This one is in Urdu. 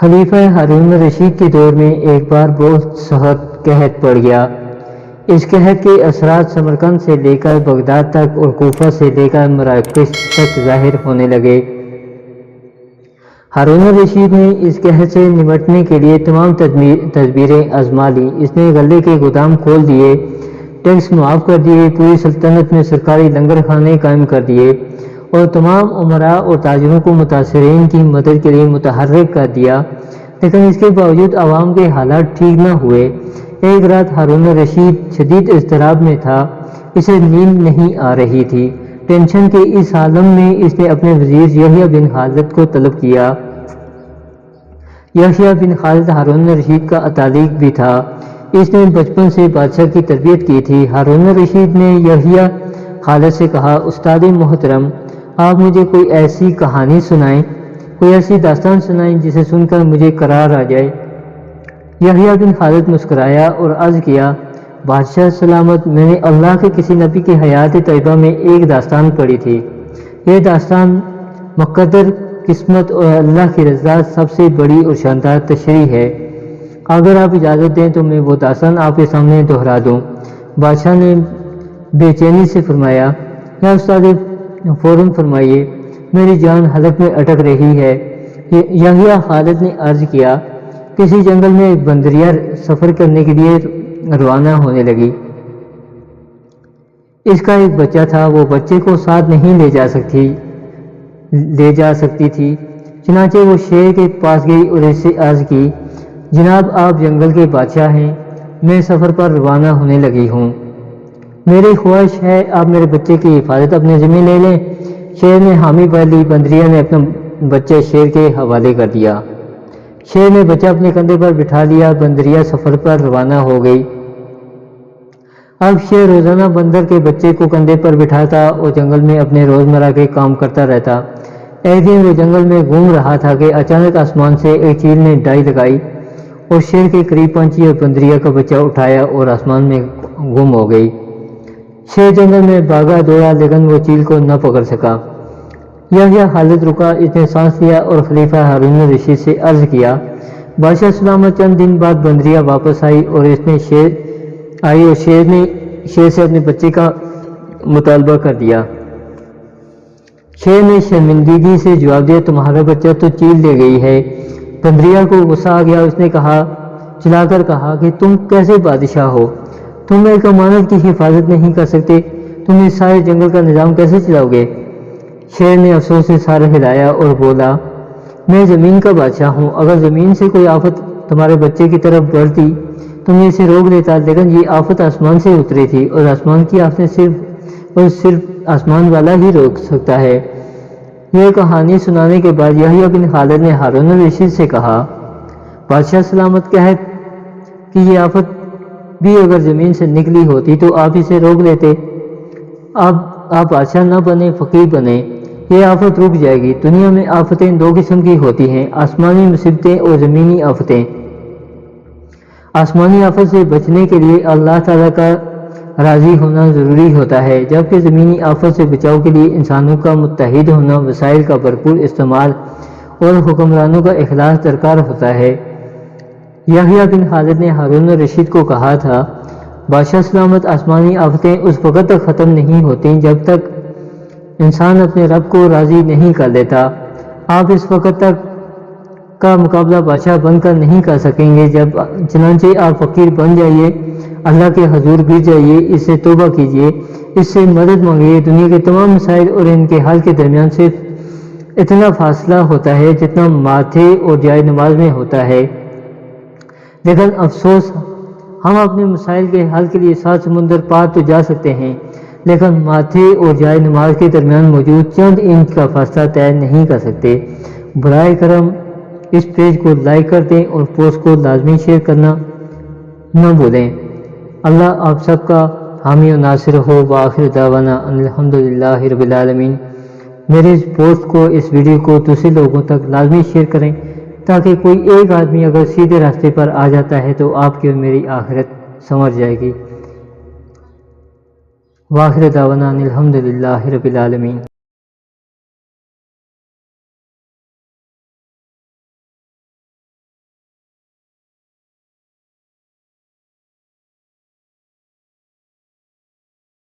خلیفہ ہارون الرشید کے دور میں ایک بار بہت سخت قحط پڑ گیا۔ اس قحط کے اثرات سمرقند سے لے کر بغداد تک اور کوفہ سے لے کر مراکش تک ظاہر ہونے لگے۔ ہارون الرشید نے اس قحط سے نمٹنے کے لیے تمام تدبیریں آزما لی۔ اس نے غلے کے گودام کھول دیے، ٹیکس معاف کر دیے، پوری سلطنت میں سرکاری لنگر خانے قائم کر دیے اور تمام امراء اور تاجروں کو متاثرین کی مدد کے لیے متحرک کر دیا، لیکن اس کے باوجود عوام کے حالات ٹھیک نہ ہوئے۔ ایک رات ہارون الرشید شدید اضطراب میں تھا، اسے نیند نہیں آ رہی تھی۔ ٹینشن کے اس عالم میں اس نے اپنے وزیر یحییٰ بن خالد کو طلب کیا۔ یحییٰ بن خالد ہارون الرشید کا اتالیق بھی تھا، اس نے بچپن سے بادشاہ کی تربیت کی تھی۔ ہارون الرشید نے یحییٰ خالد سے کہا، استاد محترم، آپ مجھے کوئی ایسی کہانی سنائیں، کوئی ایسی داستان سنائیں جسے سن کر مجھے قرار آ جائے۔ یحییٰ بن خالد مسکرایا اور عرض کیا، بادشاہ سلامت، میں نے اللہ کے کسی نبی کی حیات طیبہ میں ایک داستان پڑھی تھی۔ یہ داستان مقدر، قسمت اور اللہ کی رضا سب سے بڑی اور شاندار تشریح ہے۔ اگر آپ اجازت دیں تو میں وہ داستان آپ کے سامنے دہرا دوں۔ بادشاہ نے بے چینی سے فرمایا، یا استاد فوراً فرمائیے، میری جان حلق میں اٹک رہی ہے۔ یحییٰ خالد نے عرض کیا، کسی جنگل میں ایک بندریا سفر کرنے کے لیے روانہ ہونے لگی۔ اس کا ایک بچہ تھا، وہ بچے کو ساتھ نہیں لے جا سکتی تھی، چنانچہ وہ شیر کے پاس گئی اور اس سے عرض کی، جناب آپ جنگل کے بادشاہ ہیں، میں سفر پر روانہ ہونے لگی ہوں، میری خواہش ہے آپ میرے بچے کی حفاظت اپنے ذمہ لے لیں۔ شیر نے حامی بھر لی، بندریا نے اپنا بچہ شیر کے حوالے کر دیا۔ شیر نے بچہ اپنے کندھے پر بٹھا لیا، بندریا سفر پر روانہ ہو گئی۔ اب شیر روزانہ بندر کے بچے کو کندھے پر بٹھاتا اور جنگل میں اپنے روزمرہ کے کام کرتا رہتا۔ ایک دن وہ جنگل میں گھوم رہا تھا کہ اچانک آسمان سے ایک چیل نے ڈائی لگائی اور شیر کے قریب پہنچی اور بندریا کا بچہ اٹھایا اور آسمان میں گم ہو گئی۔ شیر جنگل میں بھاگا دوڑا لیکن وہ چیل کو نہ پکڑ سکا۔ یحییٰ خالد رکا، اس نے سانس لیا اور خلیفہ ہارون الرشید سے عرض کیا، بادشاہ سلامت، چند دن بعد بندریا واپس آئی اور شیر نے شیر سے اپنے بچے کا مطالبہ کر دیا۔ شیر نے شرمندگی سے جواب دیا، تمہارا بچہ تو چیل لے گئی ہے۔ بندریا کو غصہ آ گیا، اس نے چلا کر کہا کہ تم کیسے بادشاہ ہو، تم ایک امانت کی حفاظت نہیں کر سکتے، تم اس سارے جنگل کا نظام کیسے چلاؤ گے؟ شیر نے افسوس سے سر ہلایا اور بولا، میں زمین کا بادشاہ ہوں، اگر زمین سے کوئی آفت تمہارے بچے کی طرف بڑھتی تو میں اسے روک لیتا، لیکن یہ آفت آسمان سے اتری تھی اور آسمان کی آفتیں صرف آسمان والا ہی روک سکتا ہے۔ یہ کہانی سنانے کے بعد یحییٰ بن خالد نے ہارون الرشید سے کہا، بادشاہ سلامت، قحط کہ یہ آفت بھی اگر زمین سے نکلی ہوتی تو آپ اسے روک لیتے۔ آپ بادشاہ نہ بنے، فقیر بنے، یہ آفت رک جائے گی۔ دنیا میں آفتیں دو قسم کی ہوتی ہیں، آسمانی مصیبتیں اور زمینی آفتیں۔ آسمانی آفت سے بچنے کے لیے اللہ تعالیٰ کا راضی ہونا ضروری ہوتا ہے، جبکہ زمینی آفت سے بچاؤ کے لیے انسانوں کا متحد ہونا، وسائل کا بھرپور استعمال اور حکمرانوں کا اخلاص درکار ہوتا ہے۔ یحییٰ بن خالد نے ہارون الرشید کو کہا تھا، بادشاہ سلامت، آسمانی آفتیں اس وقت تک ختم نہیں ہوتیں جب تک انسان اپنے رب کو راضی نہیں کر لیتا۔ آپ اس وقت تک کا مقابلہ بادشاہ بن کر نہیں کر سکیں گے، چنانچہ آپ فقیر بن جائیے، اللہ کے حضور گر جائیے، اس سے توبہ کیجیے، اس سے مدد مانگیے۔ دنیا کے تمام مسائل اور ان کے حل کے درمیان صرف اتنا فاصلہ ہوتا ہے جتنا ماتھے اور جائے نماز میں ہوتا ہے، لیکن افسوس، ہم اپنے مسائل کے حل کے لیے 7 سمندر پار تو جا سکتے ہیں، لیکن ماتھے اور جائے نماز کے درمیان موجود چند انچ کا فاصلہ طے نہیں کر سکتے۔ برائے کرم اس پیج کو لائک کر دیں اور پوسٹ کو لازمی شیئر کرنا نہ بھولیں۔ اللہ آپ سب کا حامی و ناصر ہو۔ وآخر دعوانا ان الحمدللہ رب العالمین۔ میرے اس پوسٹ کو، اس ویڈیو کو دوسرے لوگوں تک لازمی شیئر کریں تاکہ کوئی ایک آدمی اگر سیدھے راستے پر آ جاتا ہے تو آپ کی اور میری آخرت سنور جائے گی۔ وآخر دعوانا ان الحمدللہ رب العالمین۔